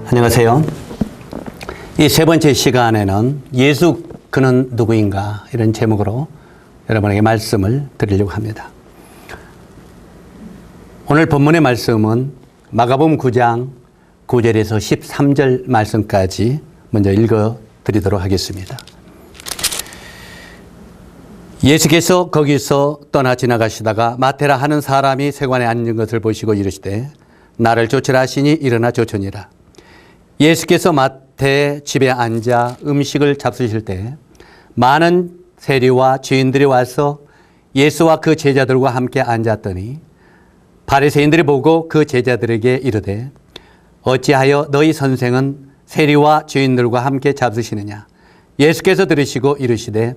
안녕하세요. 이 세 번째 시간에는 예수 그는 누구인가 이런 제목으로 여러분에게 말씀을 드리려고 합니다. 오늘 본문의 말씀은 마가복음 9장 9절에서 13절 말씀까지 먼저 읽어 드리도록 하겠습니다. 예수께서 거기서 떠나 지나가시다가 마태라 하는 사람이 세관에 앉은 것을 보시고 이르시되 나를 쫓으라 하시니 일어나 쫓으니라. 예수께서 마태 집에 앉아 음식을 잡수실 때 많은 세리와 죄인들이 와서 예수와 그 제자들과 함께 앉았더니 바리새인들이 보고 그 제자들에게 이르되 어찌하여 너희 선생은 세리와 죄인들과 함께 잡수시느냐. 예수께서 들으시고 이르시되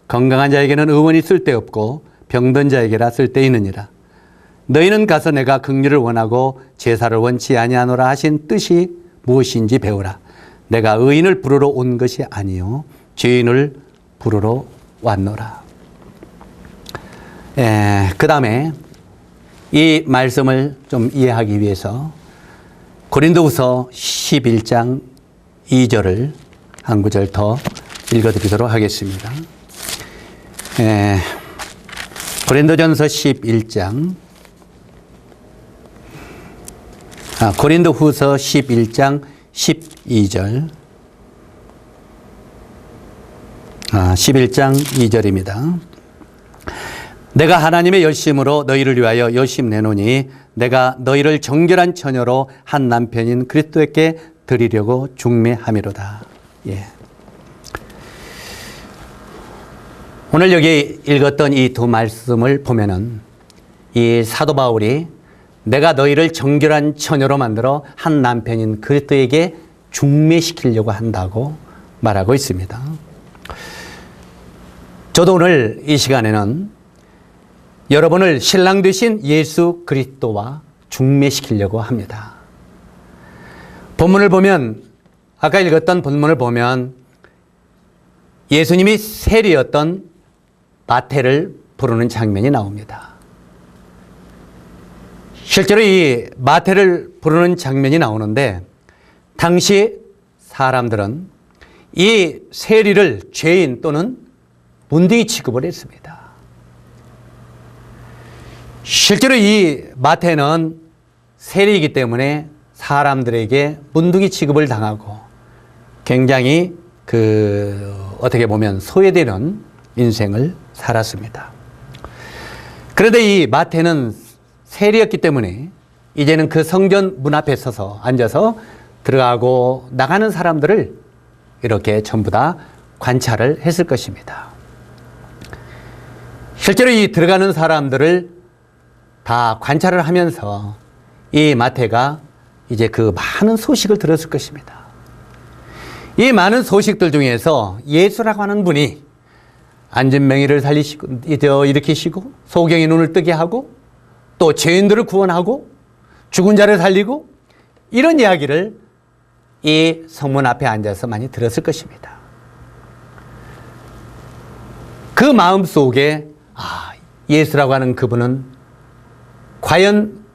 건강한 자에게는 의원이 쓸데없고 병든 자에게라 쓸데있느니라. 너희는 가서 내가 긍휼을 원하고 제사를 원치 아니하노라 하신 뜻이 무엇인지 배우라. 내가 의인을 부르러 온 것이 아니요 죄인을 부르러 왔노라. 그 다음에 이 말씀을 좀 이해하기 위해서 고린도후서 11장 2절을 한 구절 더 읽어드리도록 하겠습니다. 고린도전서 11장 고린도후서 11장 12절 11장 2절입니다. 내가 하나님의 열심으로 너희를 위하여 열심 내노니 내가 너희를 정결한 처녀로 한 남편인 그리스도에게 드리려고 중매함이로다. 예. 오늘 여기 읽었던 이 두 말씀을 보면은 이 사도 바울이 내가 너희를 정결한 처녀로 만들어 한 남편인 그리스도에게 중매시키려고 한다고 말하고 있습니다. 저도 오늘 이 시간에는 여러분을 신랑 되신 예수 그리스도와 중매시키려고 합니다. 본문을 보면 아까 읽었던 본문을 보면 예수님이 세리였던 마태를 부르는 장면이 나옵니다. 실제로 이 마태를 부르는 장면이 나오는데 당시 사람들은 이 세리를 죄인 또는 문둥이 취급을 했습니다. 실제로 이 마태는 세리이기 때문에 사람들에게 문둥이 취급을 당하고 굉장히 어떻게 보면 소외되는 인생을 살았습니다. 그런데 이 마태는 세리였기 때문에 이제는 그 성전 문 앞에 서서 앉아서 들어가고 나가는 사람들을 이렇게 전부 다 관찰을 했을 것입니다. 실제로 이 들어가는 사람들을 다 관찰을 하면서 이 마태가 이제 그 많은 소식을 들었을 것입니다. 이 많은 소식들 중에서 예수라고 하는 분이 앉은 맹인을 일으키시고 소경의 눈을 뜨게 하고 또 죄인들을 구원하고 죽은 자를 살리고 이런 이야기를 이 성문 앞에 앉아서 많이 들었을 것입니다. 그 마음 속에 예수라고 하는 그분은 과연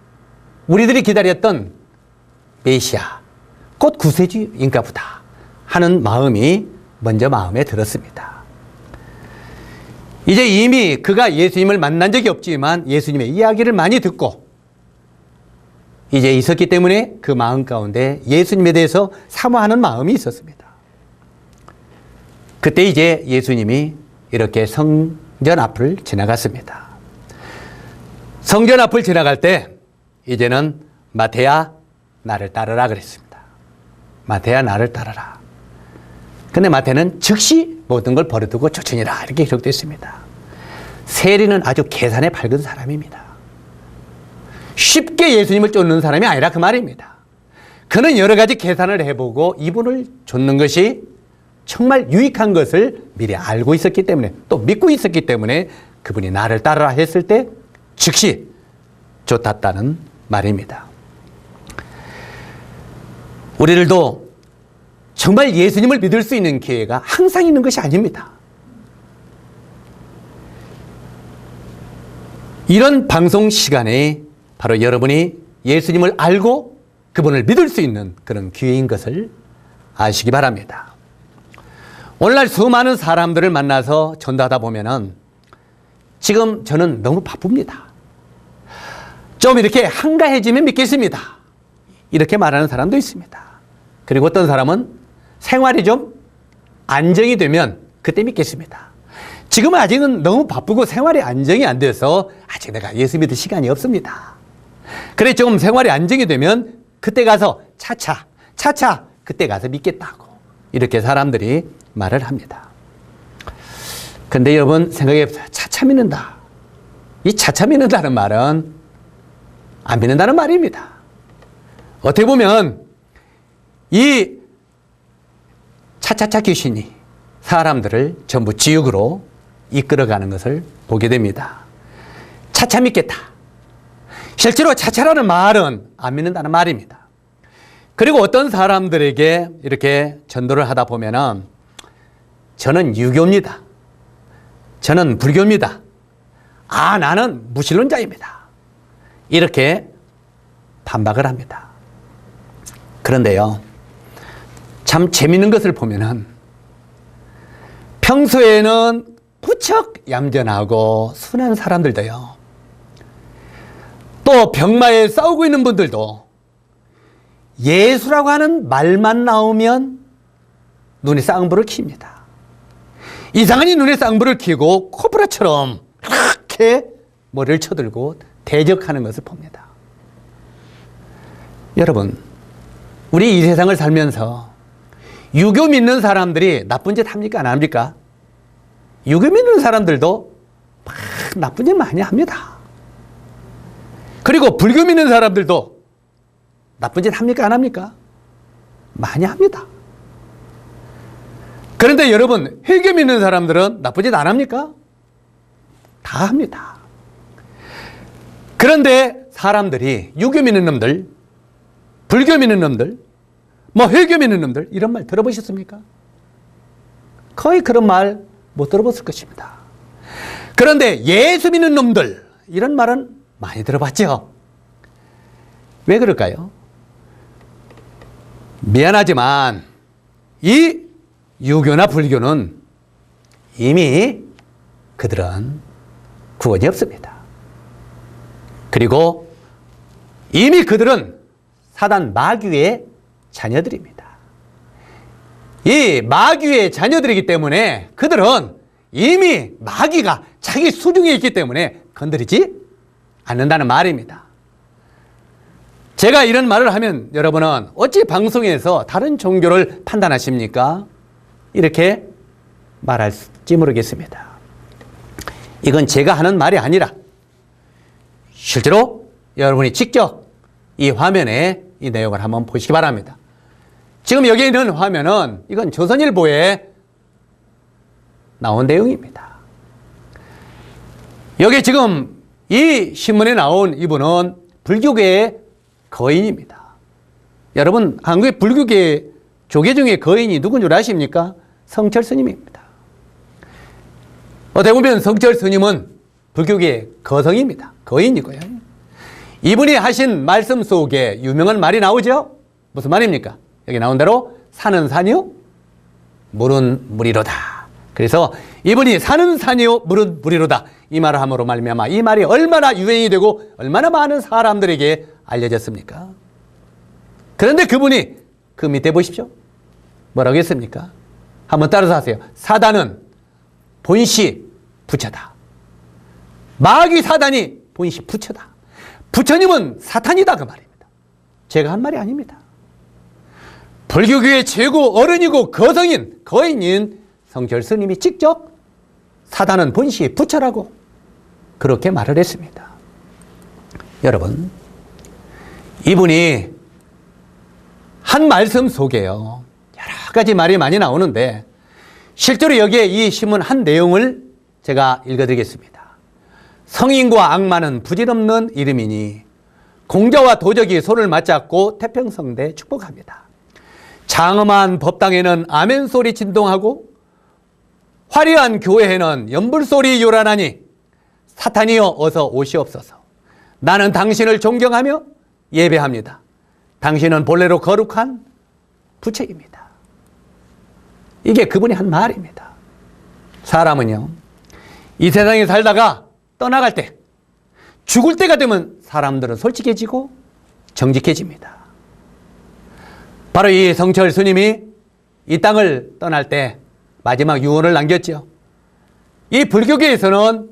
우리들이 기다렸던 메시아, 곧 구세주인가 보다 하는 마음이 먼저 마음에 들었습니다. 이제 이미 그가 예수님을 만난 적이 없지만 예수님의 이야기를 많이 듣고 이제 있었기 때문에 그 마음 가운데 예수님에 대해서 사모하는 마음이 있었습니다. 그때 이제 예수님이 이렇게 성전 앞을 지나갔습니다. 성전 앞을 지나갈 때 이제는 마태야 나를 따르라 그랬습니다. 마태야 나를 따르라. 근데 마태는 즉시 모든 걸 버려두고 쫓으니라 이렇게 기록되어 있습니다. 세리는 아주 계산에 밝은 사람입니다. 쉽게 예수님을 쫓는 사람이 아니라 그 말입니다. 그는 여러 가지 계산을 해보고 이분을 쫓는 것이 정말 유익한 것을 미리 알고 있었기 때문에 또 믿고 있었기 때문에 그분이 나를 따르라 했을 때 즉시 쫓았다는 말입니다. 우리들도 정말 예수님을 믿을 수 있는 기회가 항상 있는 것이 아닙니다. 이런 방송 시간에 바로 여러분이 예수님을 알고 그분을 믿을 수 있는 그런 기회인 것을 아시기 바랍니다. 오늘날 수많은 사람들을 만나서 전도하다 보면은 지금 저는 너무 바쁩니다. 좀 이렇게 한가해지면 믿겠습니다. 이렇게 말하는 사람도 있습니다. 그리고 어떤 사람은 생활이 좀 안정이 되면 그때 믿겠습니다. 지금은 아직은 너무 바쁘고 생활이 안정이 안 돼서 아직 내가 예수 믿을 시간이 없습니다. 그래 좀 생활이 안정이 되면 그때 가서 차차 그때 가서 믿겠다고 이렇게 사람들이 말을 합니다. 근데 여러분 생각해 보세요. 차차 믿는다. 이 차차 믿는다는 말은 안 믿는다는 말입니다. 어떻게 보면 이 차차차 귀신이 사람들을 전부 지옥으로 이끌어가는 것을 보게 됩니다. 차차 믿겠다. 실제로 차차라는 말은 안 믿는다는 말입니다. 그리고 어떤 사람들에게 이렇게 전도를 하다 보면은 저는 유교입니다. 저는 불교입니다. 아, 나는 무신론자입니다. 이렇게 반박을 합니다. 그런데요, 참 재밌는 것을 보면은 평소에는 무척 얌전하고 순한 사람들도요, 또 병마에 싸우고 있는 분들도 예수라고 하는 말만 나오면 눈에 쌍불을 킵니다. 이상하니 눈에 쌍불을 켜고 코브라처럼 이렇게 머리를 쳐들고 대적하는 것을 봅니다. 여러분, 우리 이 세상을 살면서 유교 믿는 사람들이 나쁜 짓 합니까? 안 합니까? 유교 믿는 사람들도 막 나쁜 짓 많이 합니다. 그리고 불교 믿는 사람들도 나쁜 짓 합니까? 안 합니까? 많이 합니다. 그런데 여러분, 회교 믿는 사람들은 나쁜 짓 안 합니까? 다 합니다. 그런데 사람들이 유교 믿는 놈들, 불교 믿는 놈들, 뭐 회교 믿는 놈들 이런 말 들어보셨습니까? 거의 그런 말 못 들어봤을 것입니다. 그런데 예수 믿는 놈들 이런 말은 많이 들어봤죠. 왜 그럴까요? 미안하지만 이 유교나 불교는 이미 그들은 구원이 없습니다. 그리고 이미 그들은 사단 마귀의 자녀들입니다. 이 마귀의 자녀들이기 때문에 그들은 이미 마귀가 자기 수중에 있기 때문에 건드리지 않는다는 말입니다. 제가 이런 말을 하면 여러분은 어찌 방송에서 다른 종교를 판단하십니까? 이렇게 말할지 모르겠습니다. 이건 제가 하는 말이 아니라 실제로 여러분이 직접 이 화면에 이 내용을 한번 보시기 바랍니다. 지금 여기 있는 화면은 이건 조선일보에 나온 내용입니다. 여기 지금 이 신문에 나온 이분은 불교계의 거인입니다. 여러분, 한국의 불교계 조계 중에 거인이 누군 줄 아십니까? 성철 스님입니다. 어떻게 보면 성철 스님은 불교계의 거성입니다. 거인이고요. 이분이 하신 말씀 속에 유명한 말이 나오죠? 무슨 말입니까? 여기 나온 대로 산은 산이요, 물은 물이로다. 그래서 이분이 산은 산이요, 물은 물이로다. 이 말을 함으로 말미암아 이 말이 얼마나 유행이 되고 얼마나 많은 사람들에게 알려졌습니까? 그런데 그분이 그 밑에 보십시오. 뭐라고 했습니까? 한번 따라서 하세요. 사단은 본시 부처다. 마귀 사단이 본시 부처다. 부처님은 사탄이다 그 말입니다. 제가 한 말이 아닙니다. 불교계의 최고 어른이고 거성인 거인인 성철 스님이 직접 사단은 본시 부처라고 그렇게 말을 했습니다. 여러분, 이분이 한 말씀 속에요, 여러 가지 말이 많이 나오는데 실제로 여기에 이 신문 한 내용을 제가 읽어드리겠습니다. 성인과 악마는 부질없는 이름이니 공자와 도적이 손을 맞잡고 태평성대 축복합니다. 장엄한 법당에는 아멘 소리 진동하고 화려한 교회에는 연불 소리 요란하니 사탄이여 어서 오시옵소서. 나는 당신을 존경하며 예배합니다. 당신은 본래로 거룩한 부책입니다. 이게 그분이 한 말입니다. 사람은요, 이 세상에 살다가 떠나갈 때, 죽을 때가 되면 사람들은 솔직해지고 정직해집니다. 바로 이 성철 스님이 이 땅을 떠날 때 마지막 유언을 남겼죠. 이 불교계에서는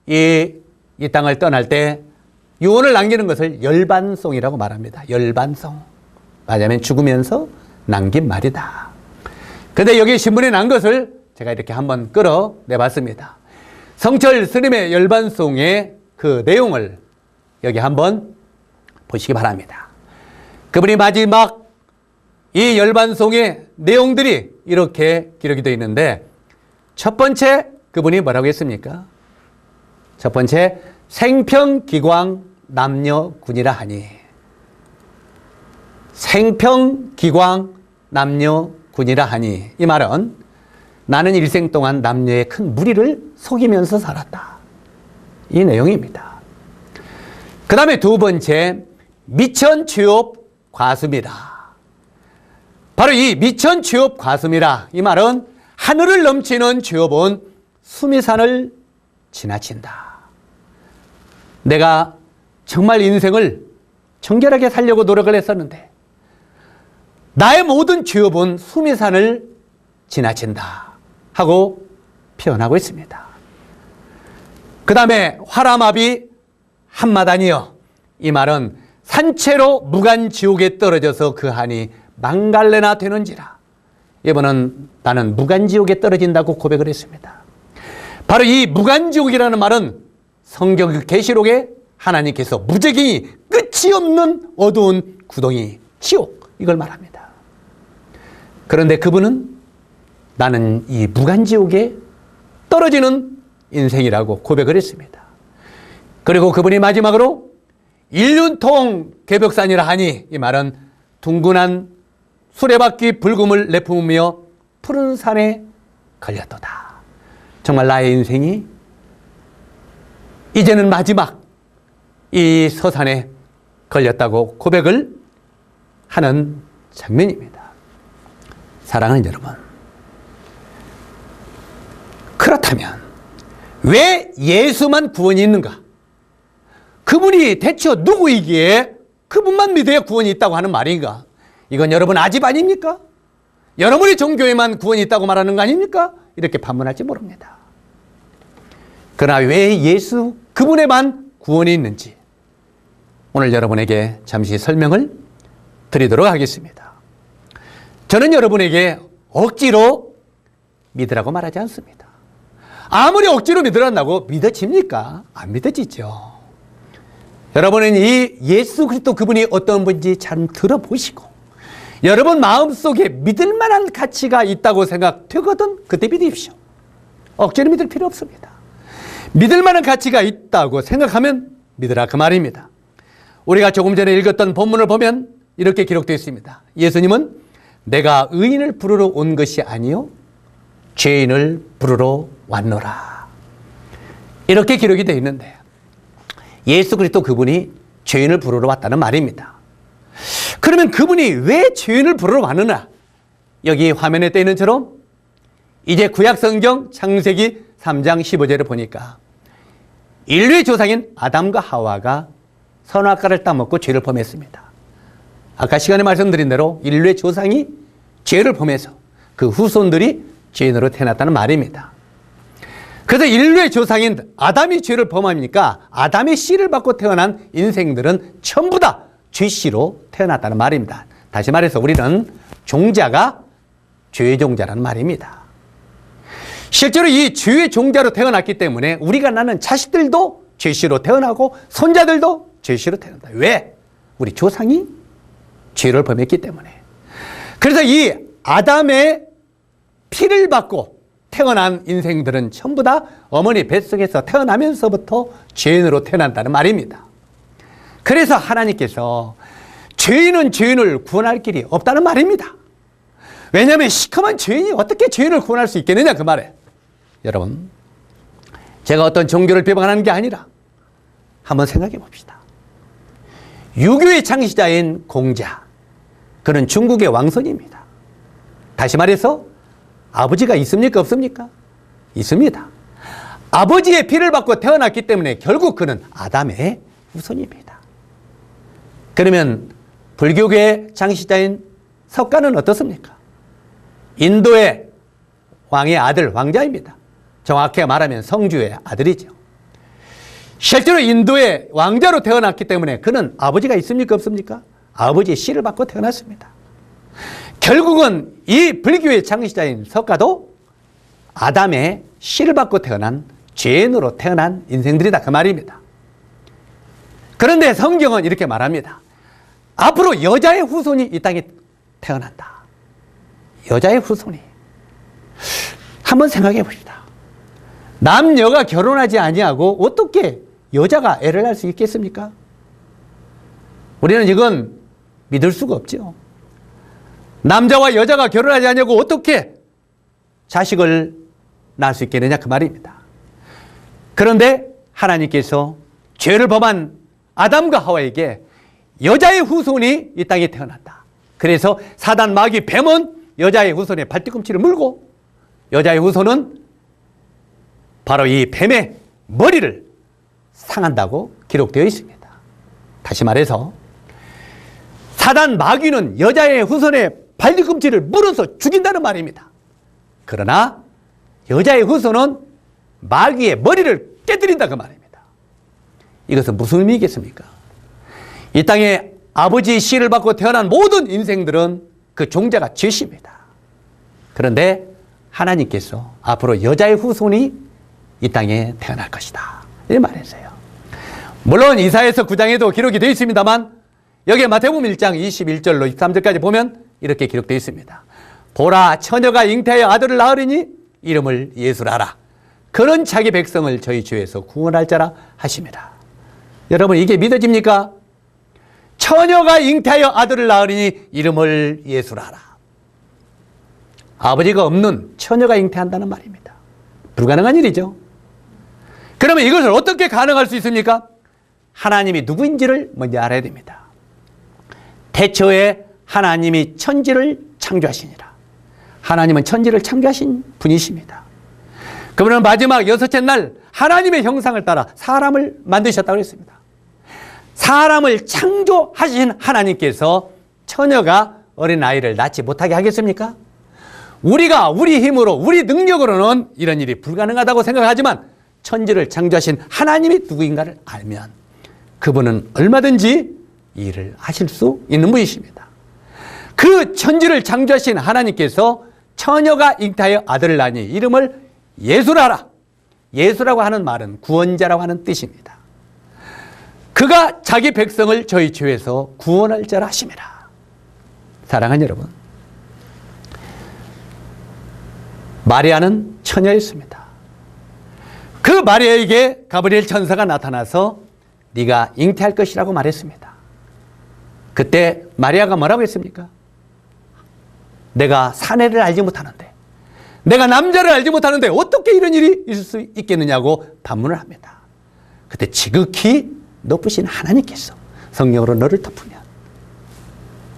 이 땅을 떠날 때 유언을 남기는 것을 열반송이라고 말합니다. 열반송. 말하자면 죽으면서 남긴 말이다. 근데 여기 신문에 난 것을 제가 이렇게 한번 끌어내봤습니다. 성철 스님의 열반송의 그 내용을 여기 한번 보시기 바랍니다. 그분이 마지막 이 열반송의 내용들이 이렇게 기록이 되어 있는데, 첫 번째 그분이 뭐라고 했습니까? 첫 번째, 생평기광 남녀군이라 하니. 생평기광 남녀군이라 하니, 이 말은 나는 일생 동안 남녀의 큰 무리를 속이면서 살았다, 이 내용입니다. 그 다음에 두 번째, 미천취업 과수입니다. 바로 이 미천취업 과수이라, 이 말은 하늘을 넘치는 취업은 수미산을 지나친다. 내가 정말 인생을 청결하게 살려고 노력을 했었는데 나의 모든 취업은 수미산을 지나친다 하고 표현하고 있습니다. 그 다음에 화라마비 한마다니여, 이 말은 산채로 무간지옥에 떨어져서 그 한이 망갈래나 되는지라. 이번은 나는 무간지옥에 떨어진다고 고백을 했습니다. 바로 이 무간지옥이라는 말은 성경 계시록에 하나님께서 무적이 끝이 없는 어두운 구덩이, 지옥, 이걸 말합니다. 그런데 그분은 나는 이 무간지옥에 떨어지는 인생이라고 고백을 했습니다. 그리고 그분이 마지막으로 일륜통 개벽산이라 하니, 이 말은 둥근한 수레바퀴 불금을 내뿜으며 푸른 산에 걸렸도다. 정말 나의 인생이 이제는 마지막 이 서산에 걸렸다고 고백을 하는 장면입니다. 사랑하는 여러분, 그렇다면 왜 예수만 구원이 있는가? 그분이 대체 누구이기에 그분만 믿어야 구원이 있다고 하는 말인가? 이건 여러분 아집 아닙니까? 여러분의 종교에만 구원이 있다고 말하는 거 아닙니까? 이렇게 반문할지 모릅니다. 그러나 왜 예수 그분에만 구원이 있는지 오늘 여러분에게 잠시 설명을 드리도록 하겠습니다. 저는 여러분에게 억지로 믿으라고 말하지 않습니다. 아무리 억지로 믿으란다고 믿어집니까? 안 믿어지죠. 여러분은 이 예수 그리스도 그분이 어떤 분인지 잘 들어보시고 여러분 마음속에 믿을 만한 가치가 있다고 생각되거든 그때 믿으십시오. 억지로 믿을 필요 없습니다. 믿을 만한 가치가 있다고 생각하면 믿으라, 그 말입니다. 우리가 조금 전에 읽었던 본문을 보면 이렇게 기록되어 있습니다. 예수님은 내가 의인을 부르러 온 것이 아니요 죄인을 부르러 왔노라, 이렇게 기록이 되어 있는데 예수 그리스도 그분이 죄인을 부르러 왔다는 말입니다. 그러면 그분이 왜 죄인을 부르러 왔느냐? 여기 화면에 떠 있는 처럼 이제 구약성경 창세기 3장 15절을 보니까 인류의 조상인 아담과 하와가 선악과를 따먹고 죄를 범했습니다. 아까 시간에 말씀드린 대로 인류의 조상이 죄를 범해서 그 후손들이 죄인으로 태어났다는 말입니다. 그래서 인류의 조상인 아담이 죄를 범하니까 아담의 씨를 받고 태어난 인생들은 전부 다 죄씨로 태어났다는 말입니다. 다시 말해서 우리는 종자가 죄의 종자라는 말입니다. 실제로 이 죄의 종자로 태어났기 때문에 우리가 낳는 자식들도 죄씨로 태어나고 손자들도 죄씨로 태어난다. 왜? 우리 조상이 죄를 범했기 때문에. 그래서 이 아담의 피를 받고 태어난 인생들은 전부 다 어머니 뱃속에서 태어나면서부터 죄인으로 태어난다는 말입니다. 그래서 하나님께서 죄인은 죄인을 구원할 길이 없다는 말입니다. 왜냐하면 시커먼 죄인이 어떻게 죄인을 구원할 수 있겠느냐, 그 말에. 여러분, 제가 어떤 종교를 비방하는 게 아니라 한번 생각해 봅시다. 유교의 창시자인 공자, 그는 중국의 왕손입니다. 다시 말해서 아버지가 있습니까? 없습니까? 있습니다. 아버지의 피를 받고 태어났기 때문에 결국 그는 아담의 후손입니다. 그러면 불교계의 창시자인 석가는 어떻습니까? 인도의 왕의 아들, 왕자입니다. 정확히 말하면 성주의 아들이죠. 실제로 인도의 왕자로 태어났기 때문에 그는 아버지가 있습니까? 없습니까? 아버지의 씨를 받고 태어났습니다. 결국은 이 불교의 창시자인 석가도 아담의 씨를 받고 태어난 죄인으로 태어난 인생들이다 그 말입니다. 그런데 성경은 이렇게 말합니다. 앞으로 여자의 후손이 이 땅에 태어난다. 여자의 후손이. 한번 생각해 봅시다. 남녀가 결혼하지 아니하고 어떻게 여자가 애를 낳을 수 있겠습니까? 우리는 이건 믿을 수가 없죠. 남자와 여자가 결혼하지 않냐고 어떻게 자식을 낳을 수 있겠느냐 그 말입니다. 그런데 하나님께서 죄를 범한 아담과 하와에게 여자의 후손이 이 땅에 태어난다. 그래서 사단 마귀 뱀은 여자의 후손의 발뒤꿈치를 물고 여자의 후손은 바로 이 뱀의 머리를 상한다고 기록되어 있습니다. 다시 말해서 사단 마귀는 여자의 후손의 발뒤꿈치를 물어서 죽인다는 말입니다. 그러나 여자의 후손은 마귀의 머리를 깨뜨린다 그 말입니다. 이것은 무슨 의미겠습니까? 이 땅에 아버지의 씨를 받고 태어난 모든 인생들은 그 종자가 죄십니다. 그런데 하나님께서 앞으로 여자의 후손이 이 땅에 태어날 것이다 이 말했어요. 물론 이사야서 9장에도 기록이 되어 있습니다만 여기에 마태복음 1장 21절로 23절까지 보면 이렇게 기록되어 있습니다. 보라 처녀가 잉태하여 아들을 낳으리니 이름을 예수라 하라. 그는 자기 백성을 저희 죄에서 구원할 자라 하심이라. 여러분 이게 믿어집니까? 처녀가 잉태하여 아들을 낳으리니 이름을 예수라 하라. 아버지가 없는 처녀가 잉태한다는 말입니다. 불가능한 일이죠. 그러면 이것을 어떻게 가능할 수 있습니까? 하나님이 누구인지를 먼저 알아야 됩니다. 태초에 하나님이 천지를 창조하시니라. 하나님은 천지를 창조하신 분이십니다. 그분은 마지막 여섯째 날 하나님의 형상을 따라 사람을 만드셨다고 했습니다. 사람을 창조하신 하나님께서 처녀가 어린아이를 낳지 못하게 하겠습니까? 우리가 우리 힘으로 우리 능력으로는 이런 일이 불가능하다고 생각하지만 천지를 창조하신 하나님이 누구인가를 알면 그분은 얼마든지 이 일을 하실 수 있는 분이십니다. 그 천지를 창조하신 하나님께서 처녀가 잉태하여 아들을 낳으니 이름을 예수라 하라. 예수라고 하는 말은 구원자라고 하는 뜻입니다. 그가 자기 백성을 저희 죄에서 구원할 자라 하심이라. 사랑하는 여러분, 마리아는 처녀였습니다. 그 마리아에게 가브리엘 천사가 나타나서 네가 잉태할 것이라고 말했습니다. 그때 마리아가 뭐라고 했습니까? 내가 사내를 알지 못하는데, 내가 남자를 알지 못하는데 어떻게 이런 일이 있을 수 있겠느냐고 반문을 합니다. 그때 지극히 높으신 하나님께서 성령으로 너를 덮으면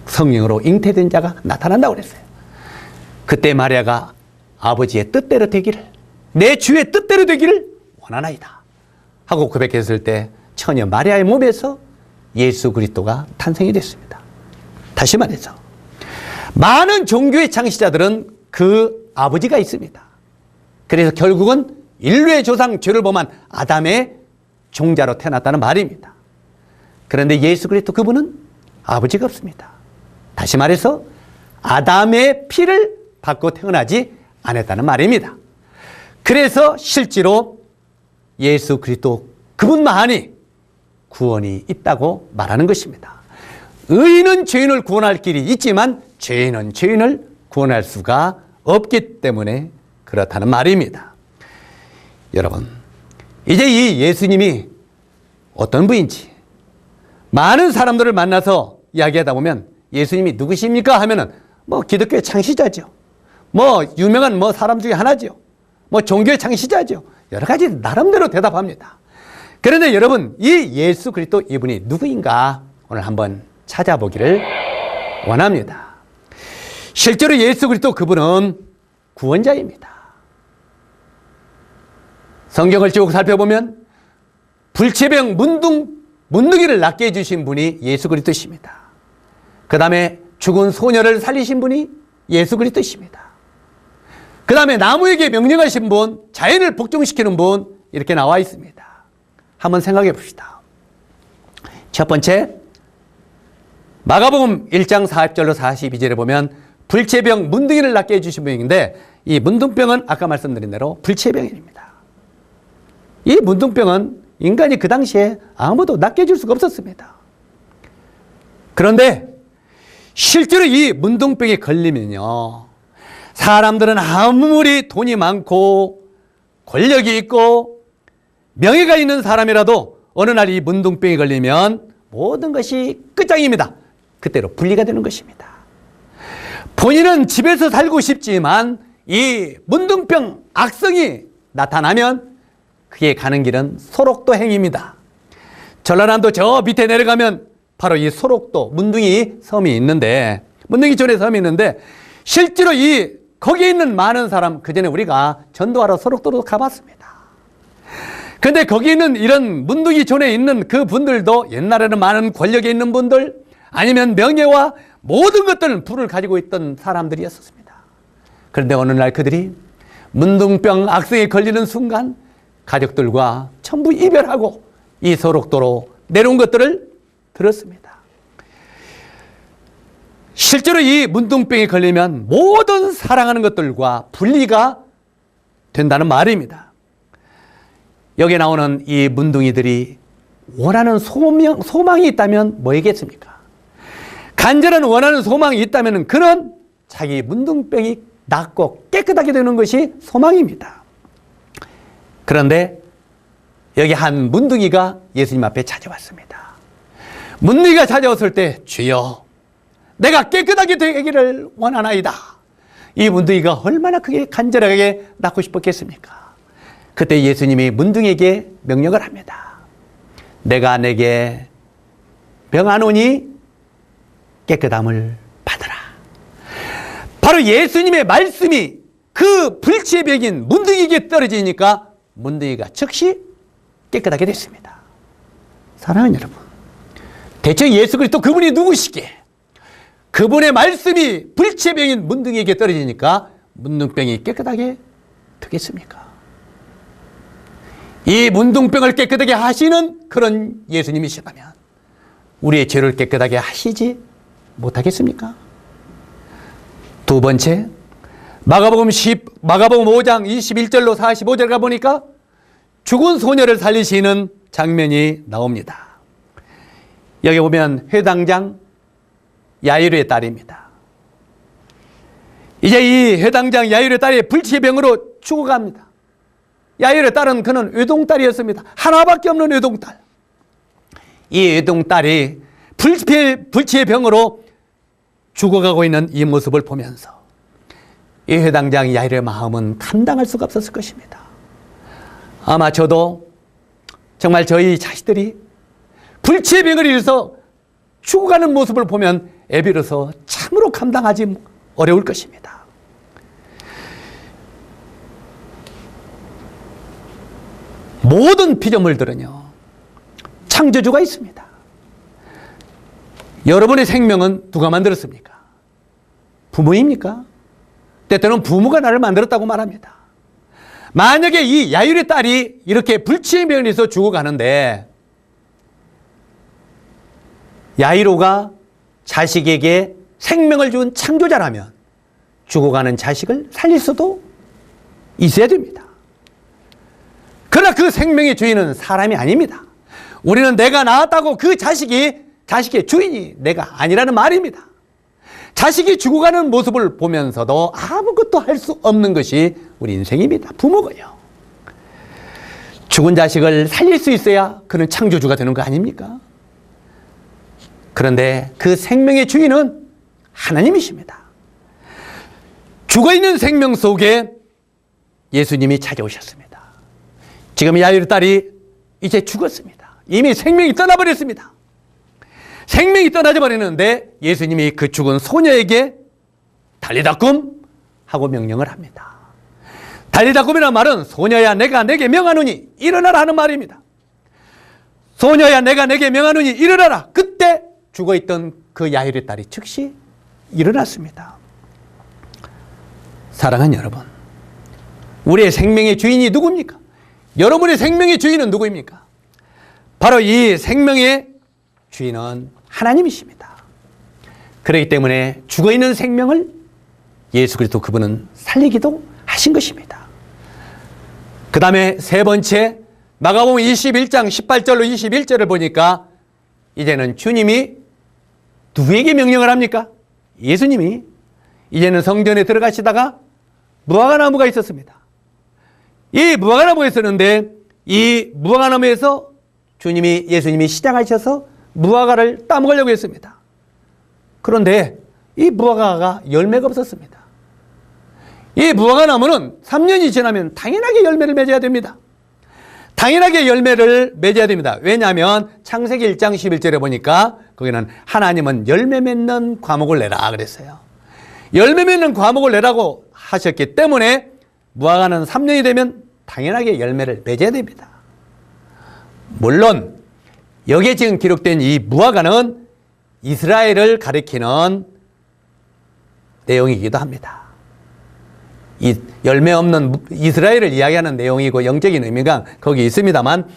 성령으로 잉태된 자가 나타난다고 그랬어요. 그때 마리아가 아버지의 뜻대로 되기를, 내 주의 뜻대로 되기를 원하나이다 하고 고백했을 때 처녀 마리아의 몸에서 예수 그리스도가 탄생이 됐습니다. 다시 말해서 많은 종교의 창시자들은 그 아버지가 있습니다. 그래서 결국은 인류의 조상 죄를 범한 아담의 종자로 태어났다는 말입니다. 그런데 예수 그리스도 그분은 아버지가 없습니다. 다시 말해서 아담의 피를 받고 태어나지 않았다는 말입니다. 그래서 실제로 예수 그리스도 그분만이 구원이 있다고 말하는 것입니다. 의인은 죄인을 구원할 길이 있지만 죄인은 죄인을 구원할 수가 없기 때문에 그렇다는 말입니다. 여러분, 이제 이 예수님이 어떤 분인지 많은 사람들을 만나서 이야기하다 보면 예수님이 누구십니까 하면은 뭐 기독교의 창시자죠. 뭐 유명한 뭐 사람 중에 하나죠. 뭐 종교의 창시자죠. 여러 가지 나름대로 대답합니다. 그런데 여러분, 이 예수 그리스도 이분이 누구인가 오늘 한번 찾아보기를 원합니다. 실제로 예수 그리스도 그분은 구원자입니다. 성경을 쭉 살펴보면 불치병 문둥이를 낫게 해주신 분이 예수 그리스도십니다. 그 다음에 죽은 소녀를 살리신 분이 예수 그리스도십니다. 그 다음에 나무에게 명령하신 분, 자연을 복종시키는 분, 이렇게 나와 있습니다. 한번 생각해 봅시다. 첫 번째, 마가복음 1장 40절로 42절에 보면 불치병 문둥이를 낫게 해주신 분인데, 이 문둥병은 아까 말씀드린 대로 불치병입니다. 이 문둥병은 인간이 그 당시에 아무도 낫게 해줄 수가 없었습니다. 그런데 실제로 이 문둥병에 걸리면요, 사람들은 아무리 돈이 많고 권력이 있고 명예가 있는 사람이라도 어느 날 이 문둥병에 걸리면 모든 것이 끝장입니다. 그때로 분리가 되는 것입니다. 본인은 집에서 살고 싶지만 이 문둥병 악성이 나타나면 그게 가는 길은 소록도 행입니다. 전라남도 저 밑에 내려가면 바로 이 소록도 문둥이 섬이 있는데, 문둥이 존에 섬이 있는데, 실제로 거기에 있는 많은 사람, 그전에 우리가 전도하러 소록도로 가봤습니다. 근데 거기 있는 이런 문둥이 존에 있는 그 분들도 옛날에는 많은 권력에 있는 분들, 아니면 명예와 모든 것들은 불을 가지고 있던 사람들이었습니다. 그런데 어느 날 그들이 문둥병 악성에 걸리는 순간 가족들과 전부 이별하고 이 소록도로 내려온 것들을 들었습니다. 실제로 이 문둥병에 걸리면 모든 사랑하는 것들과 분리가 된다는 말입니다. 여기에 나오는 이 문둥이들이 원하는 소망이 있다면 뭐이겠습니까? 간절한 원하는 소망이 있다면 그는 자기 문둥병이 낫고 깨끗하게 되는 것이 소망입니다. 그런데 여기 한 문둥이가 예수님 앞에 찾아왔습니다. 문둥이가 찾아왔을 때, 주여, 내가 깨끗하게 되기를 원하나이다. 이 문둥이가 얼마나 크게 간절하게 낫고 싶었겠습니까? 그때 예수님이 문둥이에게 명령을 합니다. 내가 내게 명하노니 깨끗함을 받으라. 바로 예수님의 말씀이 그 불치의 병인 문둥이에게 떨어지니까 문둥이가 즉시 깨끗하게 됐습니다. 사랑하는 여러분, 대체 예수 그리스도 그분이 누구시기에 그분의 말씀이 불치의 병인 문둥이에게 떨어지니까 문둥병이 깨끗하게 되겠습니까? 이 문둥병을 깨끗하게 하시는 그런 예수님이시라면 우리의 죄를 깨끗하게 하시지 못하겠습니까? 두 번째, 마가복음 5장 21절로 45절 가보니까 죽은 소녀를 살리시는 장면이 나옵니다. 여기 보면 회당장 야이로의 딸입니다. 이제 이 회당장 야이로의 딸이 불치병으로 죽어갑니다. 야이로의 딸은 그는 외동딸이었습니다. 하나밖에 없는 외동딸. 이 외동딸이 불치의 병으로 죽어가고 있는 이 모습을 보면서 이 회당장 야이로의 마음은 감당할 수가 없었을 것입니다. 아마 저도 정말 저희 자식들이 불치의 병을 일어서 죽어가는 모습을 보면 애비로서 참으로 감당하지 어려울 것입니다. 모든 피조물들은요, 창조주가 있습니다. 여러분의 생명은 누가 만들었습니까? 부모입니까? 때때로는 부모가 나를 만들었다고 말합니다. 만약에 이 야이로의 딸이 이렇게 불치의 병에서 죽어가는데 야이로가 자식에게 생명을 준 창조자라면 죽어가는 자식을 살릴 수도 있어야 됩니다. 그러나 그 생명의 주인은 사람이 아닙니다. 우리는 내가 낳았다고 그 자식의 주인이 내가 아니라는 말입니다. 자식이 죽어가는 모습을 보면서도 아무것도 할 수 없는 것이 우리 인생입니다. 부모가요. 죽은 자식을 살릴 수 있어야 그는 창조주가 되는 거 아닙니까? 그런데 그 생명의 주인은 하나님이십니다. 죽어있는 생명 속에 예수님이 찾아오셨습니다. 지금 야이로 딸이 이제 죽었습니다. 이미 생명이 떠나버렸습니다. 생명이 떠나져 버리는데 예수님이 그 죽은 소녀에게 달리다 꿈 하고 명령을 합니다. 달리다 꿈이라는 말은 소녀야 내가 내게 명하노니 일어나라 하는 말입니다. 소녀야 내가 내게 명하노니 일어나라. 그때 죽어있던 그 야일의 딸이 즉시 일어났습니다. 사랑하는 여러분, 우리의 생명의 주인이 누굽니까? 여러분의 생명의 주인은 누구입니까? 바로 이 생명의 주인은 하나님이십니다. 그렇기 때문에 죽어있는 생명을 예수 그리스도 그분은 살리기도 하신 것입니다. 그 다음에 세 번째, 마가복음 21장 18절로 21절을 보니까 이제는 주님이 누구에게 명령을 합니까? 예수님이 이제는 성전에 들어가시다가 무화과나무가 있었습니다. 이 무화과나무가 있었는데 이 무화과나무에서 예수님이 시장하셔서 무화과를 따먹으려고 했습니다. 그런데 이 무화과가 열매가 없었습니다. 이 무화과나무는 3년이 지나면 당연하게 열매를 맺어야 됩니다. 당연하게 열매를 맺어야 됩니다. 왜냐하면 창세기 1장 11절에 보니까 거기는 하나님은 열매 맺는 과목을 내라 그랬어요. 열매 맺는 과목을 내라고 하셨기 때문에 무화과는 3년이 되면 당연하게 열매를 맺어야 됩니다. 물론 여기에 지금 기록된 이 무화과는 이스라엘을 가리키는 내용이기도 합니다. 이 열매 없는 이스라엘을 이야기하는 내용이고 영적인 의미가 거기 있습니다만,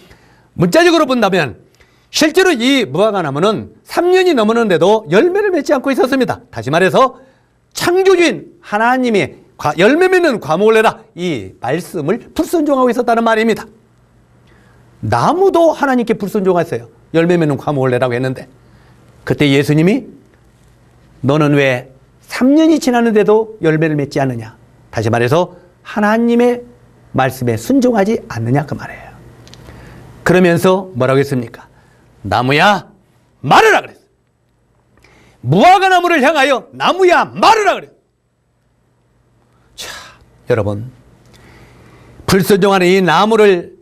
문자적으로 본다면 실제로 이 무화과나무는 3년이 넘었는데도 열매를 맺지 않고 있었습니다. 다시 말해서 창조주인 하나님이 열매 맺는 과목을 내라, 이 말씀을 불순종하고 있었다는 말입니다. 나무도 하나님께 불순종했어요. 열매 맺는 과목을 내라고 했는데, 그때 예수님이 너는 왜 3년이 지났는데도 열매를 맺지 않느냐, 다시 말해서 하나님의 말씀에 순종하지 않느냐 그 말이에요. 그러면서 뭐라고 했습니까? 나무야 말으라 그랬어요. 무화과 나무를 향하여 나무야 말으라 그랬어요. 자, 여러분, 불순종하는 이 나무를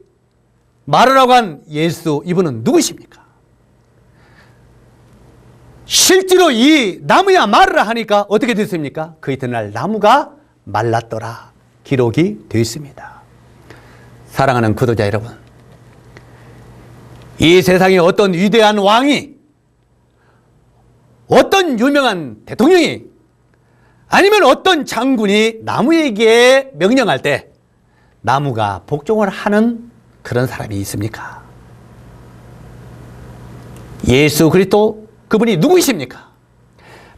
말으라고 한 예수, 이분은 누구십니까? 실제로 이 나무야 말으라 하니까 어떻게 됐습니까? 그 이튿날 나무가 말랐더라 기록이 되어 있습니다. 사랑하는 구독자 여러분, 이 세상에 어떤 위대한 왕이, 어떤 유명한 대통령이, 아니면 어떤 장군이 나무에게 명령할 때 나무가 복종을 하는 그런 사람이 있습니까? 예수 그리스도 그분이 누구이십니까?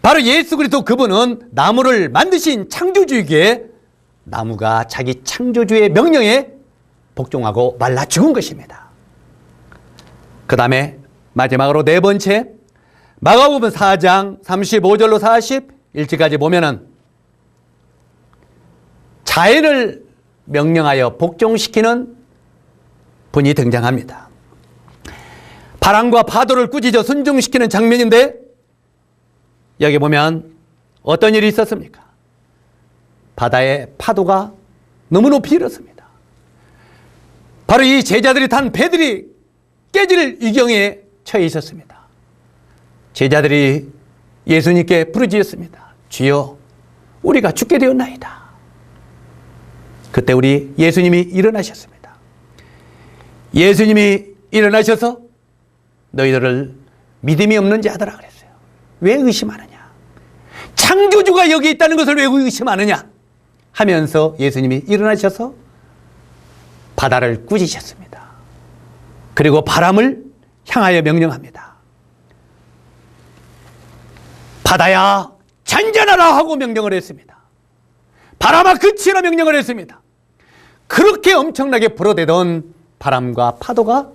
바로 예수 그리스도 그분은 나무를 만드신 창조주이기에 나무가 자기 창조주의 명령에 복종하고 말라 죽은 것입니다. 그 다음에 마지막으로 네 번째, 마가복음 4장 35절로 41절까지 보면은 자연을 명령하여 복종시키는 분이 등장합니다. 바람과 파도를 꾸짖어 순종시키는 장면인데, 여기 보면 어떤 일이 있었습니까? 바다의 파도가 너무 높이 일었습니다. 바로 이 제자들이 탄 배들이 깨질 위경에 처해 있었습니다. 제자들이 예수님께 부르짖었습니다. 주여, 우리가 죽게 되었나이다. 그때 우리 예수님이 일어나셨습니다. 예수님이 일어나셔서 너희들을 믿음이 없는 자들아 그랬어요. 왜 의심하느냐? 창조주가 여기 있다는 것을 왜 의심하느냐? 하면서 예수님이 일어나셔서 바다를 꾸짖으셨습니다. 그리고 바람을 향하여 명령합니다. 바다야 잔잔하라 하고 명령을 했습니다. 바람아 그치라 명령을 했습니다. 그렇게 엄청나게 불어대던 바람과 파도가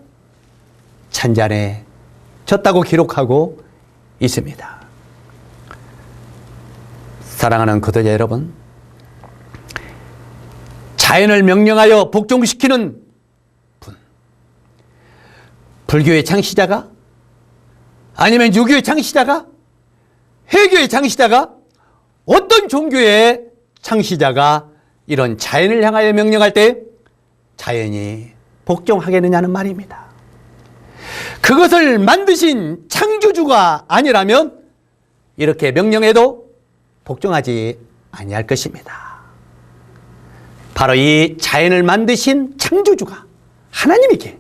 잔잔해졌다고 기록하고 있습니다. 사랑하는 구독자 여러분, 자연을 명령하여 복종시키는 분, 불교의 창시자가, 아니면 유교의 창시자가, 회교의 창시자가, 어떤 종교의 창시자가 이런 자연을 향하여 명령할 때 자연이 복종하겠느냐는 말입니다. 그것을 만드신 창조주가 아니라면 이렇게 명령해도 복종하지 아니할 것입니다. 바로 이 자연을 만드신 창조주가 하나님이기에,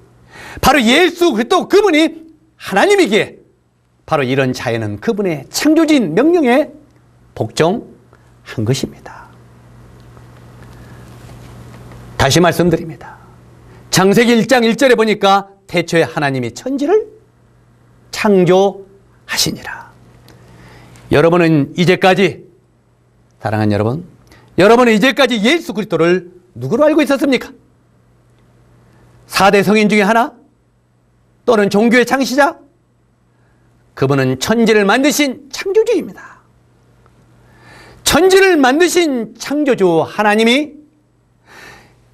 바로 예수 그리스도 그분이 하나님이기에 바로 이런 자연은 그분의 창조주인 명령에 복종한 것입니다. 다시 말씀드립니다. 창세기 1장 1절에 보니까 태초에 하나님이 천지를 창조하시니라. 여러분은 이제까지, 사랑하는 여러분, 여러분은 이제까지 예수 그리스도를 누구로 알고 있었습니까? 4대 성인 중에 하나? 또는 종교의 창시자? 그분은 천지를 만드신 창조주입니다. 천지를 만드신 창조주 하나님이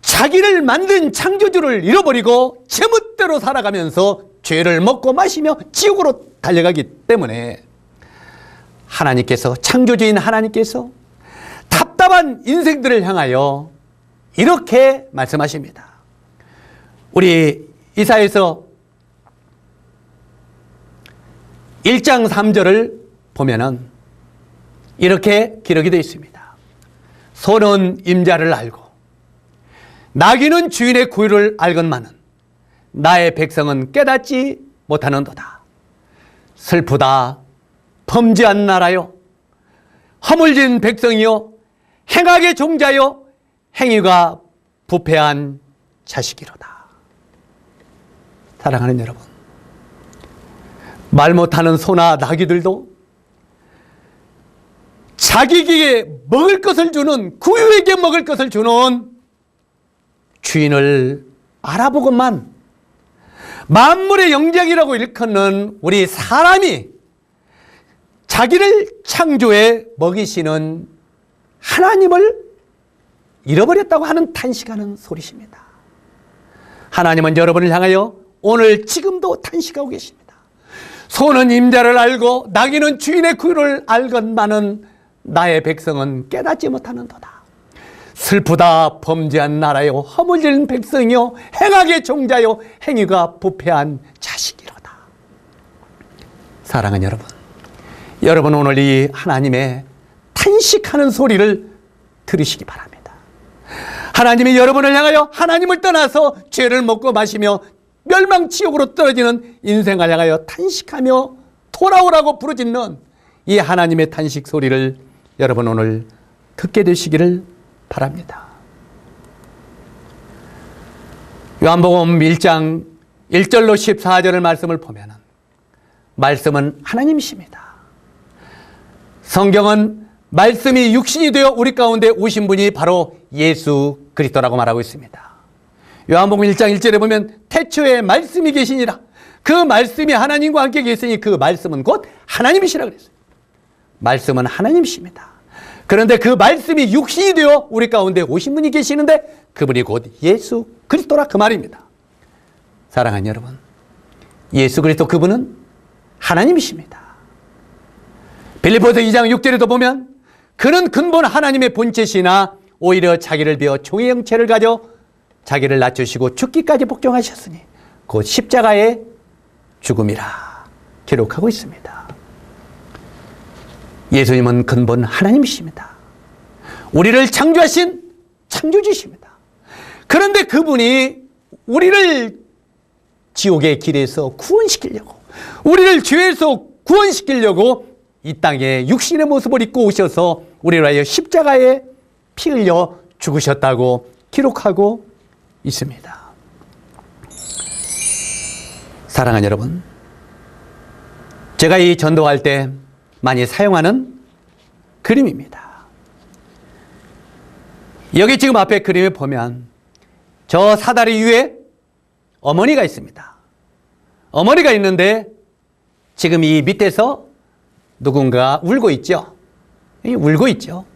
자기를 만든 창조주를 잃어버리고 제멋대로 살아가면서 죄를 먹고 마시며 지옥으로 달려가기 때문에 하나님께서, 창조주인 하나님께서 답답한 인생들을 향하여 이렇게 말씀하십니다. 우리 이사야서 1장 3절을 보면은 이렇게 기록이 되어 있습니다. 소는 임자를 알고 나귀는 주인의 구유를 알건만은 나의 백성은 깨닫지 못하는도다. 슬프다 범죄한 나라요, 허물진 백성이요, 행악의 종자요, 행위가 부패한 자식이로다. 사랑하는 여러분, 말 못하는 소나 나귀들도 자기에게 먹을 것을 주는, 구유에게 먹을 것을 주는 주인을 알아보고만 만물의 영장이라고 일컫는 우리 사람이 자기를 창조해 먹이시는 하나님을 잃어버렸다고 하는 탄식하는 소리십니다. 하나님은 여러분을 향하여 오늘 지금도 탄식하고 계십니다. 소는 임자를 알고 나귀는 주인의 구유를 알건만은 나의 백성은 깨닫지 못하는도다. 슬프다 범죄한 나라요, 허물진 백성이요, 행악의 종자요, 행위가 부패한 자식이로다. 사랑하는 여러분, 여러분 오늘 이 하나님의 탄식하는 소리를 들으시기 바랍니다. 하나님이 여러분을 향하여 하나님을 떠나서 죄를 먹고 마시며 멸망지옥으로 떨어지는 인생을 향하여 탄식하며 돌아오라고 부르짖는 이 하나님의 탄식 소리를 여러분 오늘 듣게 되시기를 바랍니다. 요한복음 1장 1절로 14절의 말씀을 보면 말씀은 하나님이십니다. 성경은 말씀이 육신이 되어 우리 가운데 오신 분이 바로 예수 그리스도라고 말하고 있습니다. 요한복음 1장 1절에 보면 태초에 말씀이 계시니라. 그 말씀이 하나님과 함께 계시니 그 말씀은 곧 하나님이시라 그랬어요. 말씀은 하나님이십니다. 그런데 그 말씀이 육신이 되어 우리 가운데 오신 분이 계시는데 그분이 곧 예수 그리스도라 그 말입니다. 사랑하는 여러분, 예수 그리스도 그분은 하나님이십니다. 빌립보서 2장 6절에도 보면 그는 근본 하나님의 본체시나 오히려 자기를 비워 종의 형체를 가져 자기를 낮추시고 죽기까지 복종하셨으니 곧 십자가의 죽음이라 기록하고 있습니다. 예수님은 근본 하나님이십니다. 우리를 창조하신 창조주십니다. 그런데 그분이 우리를 지옥의 길에서 구원시키려고, 우리를 죄에서 구원시키려고 이 땅에 육신의 모습을 입고 오셔서 우리를 위하여 십자가에 피 흘려 죽으셨다고 기록하고 있습니다. 사랑하는 여러분, 제가 이 전도할 때 많이 사용하는 그림입니다. 여기 지금 앞에 그림에 보면 저 사다리 위에 어머니가 있습니다. 어머니가 있는데 지금 이 밑에서 누군가 울고 있죠. 울고 있죠.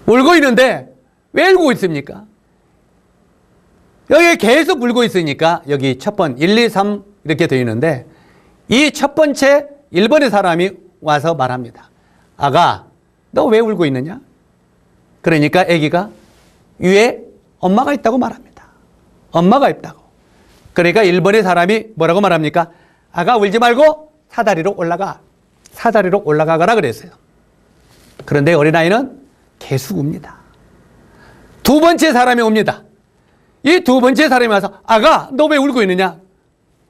울고 있는데 왜 울고 있습니까? 여기 계속 울고 있으니까 여기 첫 번 1, 2, 3 이렇게 되어 있는데 이 첫 번째 1번의 사람이 와서 말합니다. 아가, 너 왜 울고 있느냐? 그러니까 아기가 위에 엄마가 있다고 말합니다. 엄마가 있다고. 그러니까 일본의 사람이 뭐라고 말합니까? 아가 울지 말고 사다리로 올라가. 사다리로 올라가거라 그랬어요. 그런데 어린아이는 계속 웁니다. 두 번째 사람이 옵니다. 이 두 번째 사람이 와서 아가 너 왜 울고 있느냐?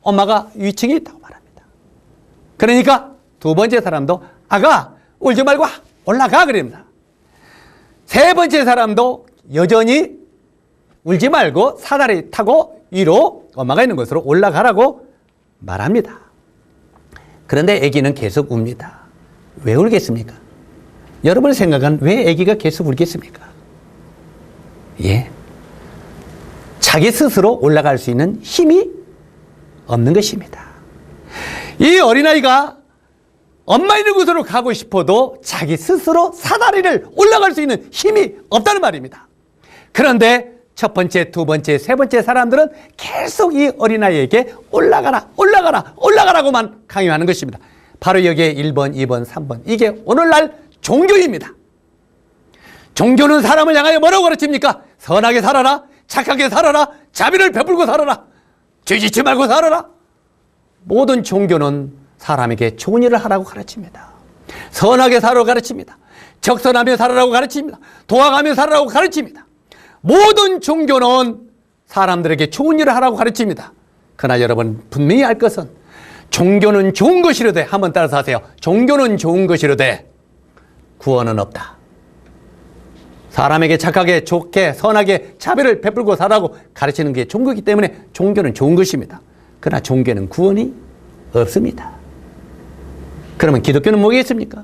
엄마가 위층에 있다고 말합니다. 그러니까 두 번째 사람도 아가 울지 말고 올라가 그럽니다. 세 번째 사람도 여전히 울지 말고 사다리 타고 위로 엄마가 있는 곳으로 올라가라고 말합니다. 그런데 아기는 계속 웁니다. 왜 울겠습니까? 여러분의 생각은 왜 아기가 계속 울겠습니까? 예. 자기 스스로 올라갈 수 있는 힘이 없는 것입니다. 이 어린아이가 엄마 있는 곳으로 가고 싶어도 자기 스스로 사다리를 올라갈 수 있는 힘이 없다는 말입니다. 그런데 첫 번째, 두 번째, 세 번째 사람들은 계속 이 어린아이에게 올라가라, 올라가라, 올라가라고만 강요하는 것입니다. 바로 여기에 1번, 2번, 3번. 이게 오늘날 종교입니다. 종교는 사람을 향하여 뭐라고 가르칩니까? 선하게 살아라, 착하게 살아라, 자비를 베풀고 살아라, 죄짓지 말고 살아라. 모든 종교는 사람에게 좋은 일을 하라고 가르칩니다. 선하게 살아라고 가르칩니다. 적선하며 살아라고 가르칩니다. 도와가며 살아라고 가르칩니다. 모든 종교는 사람들에게 좋은 일을 하라고 가르칩니다. 그러나 여러분 분명히 알 것은 종교는 좋은 것이로되, 한번 따라서 하세요. 종교는 좋은 것이로되 구원은 없다. 사람에게 착하게, 좋게, 선하게 자비를 베풀고 살라고 가르치는 게 종교이기 때문에 종교는 좋은 것입니다. 그러나 종교는 구원이 없습니다. 그러면 기독교는 뭐겠습니까?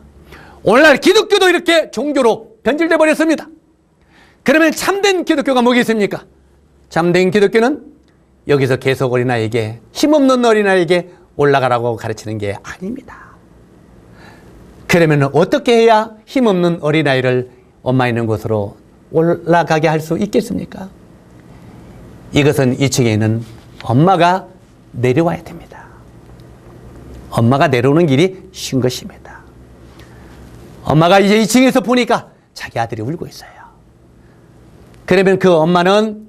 오늘날 기독교도 이렇게 종교로 변질돼 버렸습니다. 그러면 참된 기독교가 뭐겠습니까? 참된 기독교는 여기서 계속 어린아이에게, 힘없는 어린아이에게 올라가라고 가르치는 게 아닙니다. 그러면 어떻게 해야 힘없는 어린아이를 엄마 있는 곳으로 올라가게 할 수 있겠습니까? 이것은 2층에 있는 엄마가 내려와야 됩니다. 엄마가 내려오는 길이 쉰 것입니다. 엄마가 이제 2층에서 보니까 자기 아들이 울고 있어요. 그러면 그 엄마는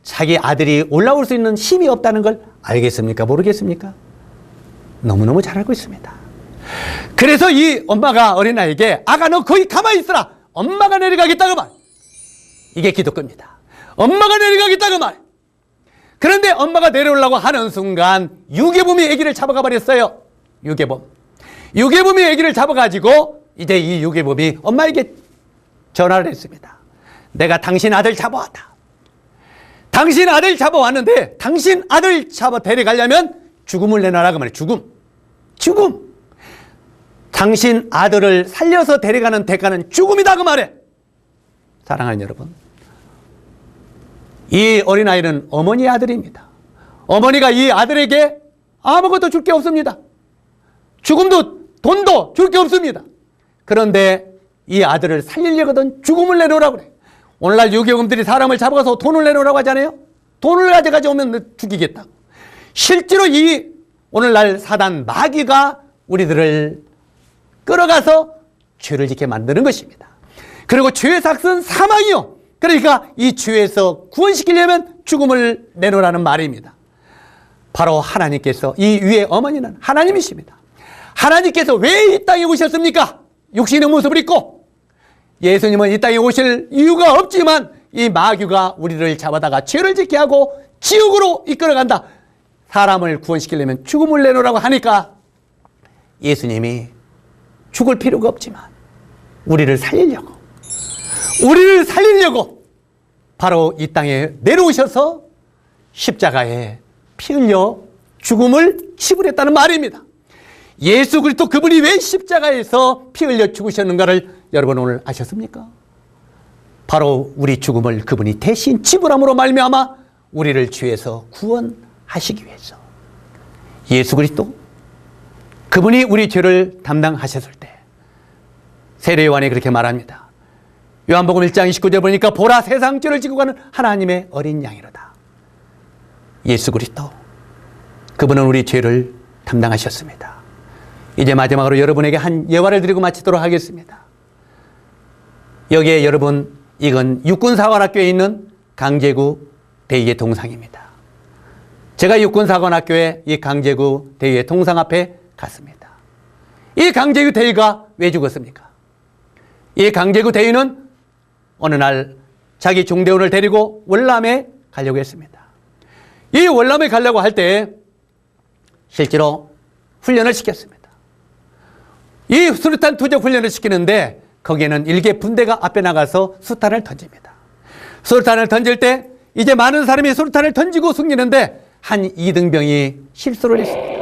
자기 아들이 올라올 수 있는 힘이 없다는 걸 알겠습니까? 모르겠습니까? 너무너무 잘 알고 있습니다. 그래서 이 엄마가 어린아이에게 아가 너 거기 가만히 있어라. 엄마가 내려가겠다고 말. 이게 기독교입니다. 엄마가 내려가겠다고 말. 그런데 엄마가 내려오려고 하는 순간 유괴범이 아기를 잡아가 버렸어요. 유괴범이 아기를 잡아가지고 이제 이 유괴범이 엄마에게 전화를 했습니다. 내가 당신 아들 잡아왔다. 당신 아들 잡아왔는데 당신 아들 잡아 데려가려면 죽음을 내놔라 그 말이에요. 죽음. 당신 아들을 살려서 데려가는 대가는 죽음이다 그 말이에요. 사랑하는 여러분, 이 어린아이는 어머니의 아들입니다. 어머니가 이 아들에게 아무것도 줄 게 없습니다. 죽음도 돈도 줄 게 없습니다. 그런데 이 아들을 살리려거든 죽음을 내놓으라고 그래. 오늘날 유괴범들이 사람을 잡아가서 돈을 내놓으라고 하잖아요. 돈을 가져오면 죽이겠다. 실제로 이 오늘날 사단 마귀가 우리들을 끌어가서 죄를 짓게 만드는 것입니다. 그리고 죄의 삭은 사망이요. 그러니까 이 죄에서 구원시키려면 죽음을 내놓으라는 말입니다. 바로 하나님께서, 이 위의 어머니는 하나님이십니다. 하나님께서 왜 이 땅에 오셨습니까? 육신의 모습을 입고. 예수님은 이 땅에 오실 이유가 없지만 이 마귀가 우리를 잡아다가 죄를 짓게 하고 지옥으로 이끌어간다. 사람을 구원시키려면 죽음을 내놓으라고 하니까 예수님이 죽을 필요가 없지만 우리를 살리려고 바로 이 땅에 내려오셔서 십자가에 피 흘려 죽음을 치부했다는 말입니다. 예수 그리스도 그분이 왜 십자가에서 피 흘려 죽으셨는가를 여러분 오늘 아셨습니까? 바로 우리 죽음을 그분이 대신 치부함으로 말미암아 우리를 죄에서 구원하시기 위해서. 예수 그리스도 그분이 우리 죄를 담당하셨을 때 세례 요한이 그렇게 말합니다. 요한복음 1장 29절 보니까 보라 세상 죄를 지고 가는 하나님의 어린 양이로다. 예수 그리스도 그분은 우리 죄를 담당하셨습니다. 이제 마지막으로 여러분에게 한 예화를 드리고 마치도록 하겠습니다. 여기에 여러분, 이건 육군사관학교에 있는 강제구 대위의 동상입니다. 제가 육군사관학교에 이 강제구 대위의 동상 앞에 갔습니다. 이 강제구 대위가 왜 죽었습니까? 이 강제구 대위는 어느 날 자기 중대원을 데리고 월남에 가려고 했습니다. 이 월남에 가려고 할 때 실제로 훈련을 시켰습니다. 이 수류탄 투적 훈련을 시키는데 거기에는 일개 분대가 앞에 나가서 수탄을 던집니다. 수류탄을 던질 때 이제 많은 사람이 수류탄을 던지고 숨기는데 한 이등병이 실수를 했습니다.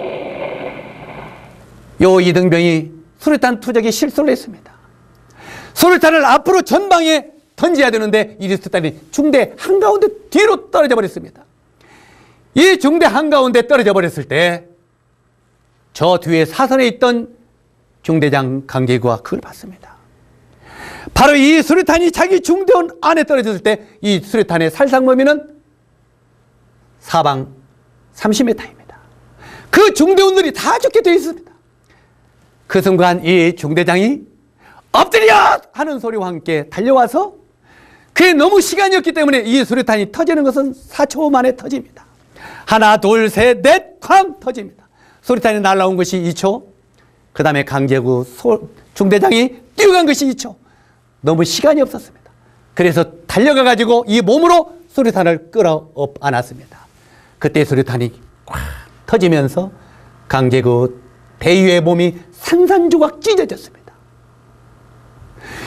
요 이등병이 수류탄 투적이 실수를 했습니다. 수류탄을 앞으로 전방에 던져야 되는데 이 수류탄이 중대 한가운데 뒤로 떨어져 버렸습니다. 이 중대 한가운데 떨어져 버렸을 때 저 뒤에 사선에 있던 중대장 강제구가 그걸 봤습니다. 바로 이 수류탄이 자기 중대원 안에 떨어졌을 때 이 수류탄의 살상 범위는 사방 30m입니다. 그 중대원들이 다 죽게 되어 있습니다. 그 순간 이 중대장이 엎드려! 하는 소리와 함께 달려와서 그게 너무 시간이 없기 때문에 이 수류탄이 터지는 것은 4초 만에 터집니다. 하나, 둘, 셋, 넷, 쾅! 터집니다. 수류탄이 날아온 것이 2초, 그 다음에 강제구 중대장이 뛰어간 것이 2초. 너무 시간이 없었습니다. 그래서 달려가가지고 이 몸으로 수류탄을 끌어업 안았습니다. 그때 수류탄이 꽉 터지면서 강제구 대위의 몸이 산산조각 찢어졌습니다.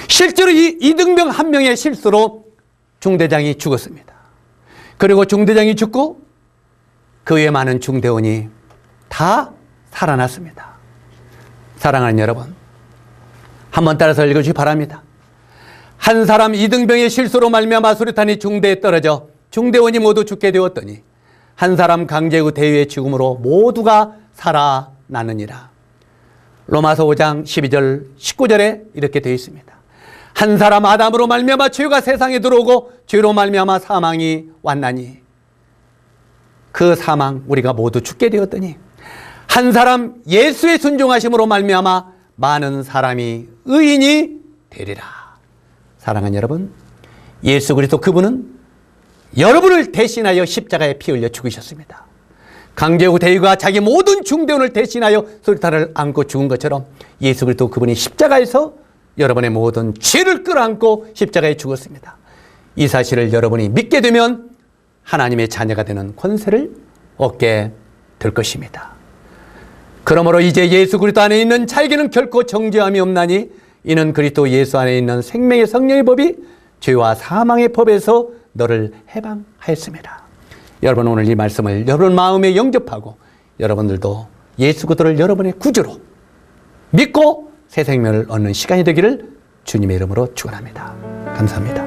실제로 이 이등병 한 명의 실수로 중대장이 죽었습니다. 그리고 중대장이 죽고 그 외에 많은 중대원이 다 살아났습니다. 사랑하는 여러분, 한번 따라서 읽어주시기 바랍니다. 한 사람 이등병의 실수로 말미암아 수류탄이 중대에 떨어져 중대원이 모두 죽게 되었더니 한 사람 강제구 대위의 죽음으로 모두가 살아나느니라. 로마서 5장 12절 19절에 이렇게 되어 있습니다. 한 사람 아담으로 말미암아 죄가 세상에 들어오고 죄로 말미암아 사망이 왔나니 그 사망 우리가 모두 죽게 되었더니 한 사람 예수의 순종하심으로 말미암아 많은 사람이 의인이 되리라. 사랑하는 여러분, 예수 그리스도 그분은 여러분을 대신하여 십자가에 피 흘려 죽으셨습니다. 강제구 대위가 자기 모든 중대원을 대신하여 수류탄을 안고 죽은 것처럼 예수 그리스도 그분이 십자가에서 여러분의 모든 죄를 끌어안고 십자가에 죽었습니다. 이 사실을 여러분이 믿게 되면 하나님의 자녀가 되는 권세를 얻게 될 것입니다. 그러므로 이제 예수 그리스도 안에 있는 자에게는 결코 정죄함이 없나니 이는 그리스도 예수 안에 있는 생명의 성령의 법이 죄와 사망의 법에서 너를 해방하였습니다. 여러분, 오늘 이 말씀을 여러분 마음에 영접하고 여러분들도 예수 그리스도를 여러분의 구주로 믿고 새 생명을 얻는 시간이 되기를 주님의 이름으로 축원합니다. 감사합니다.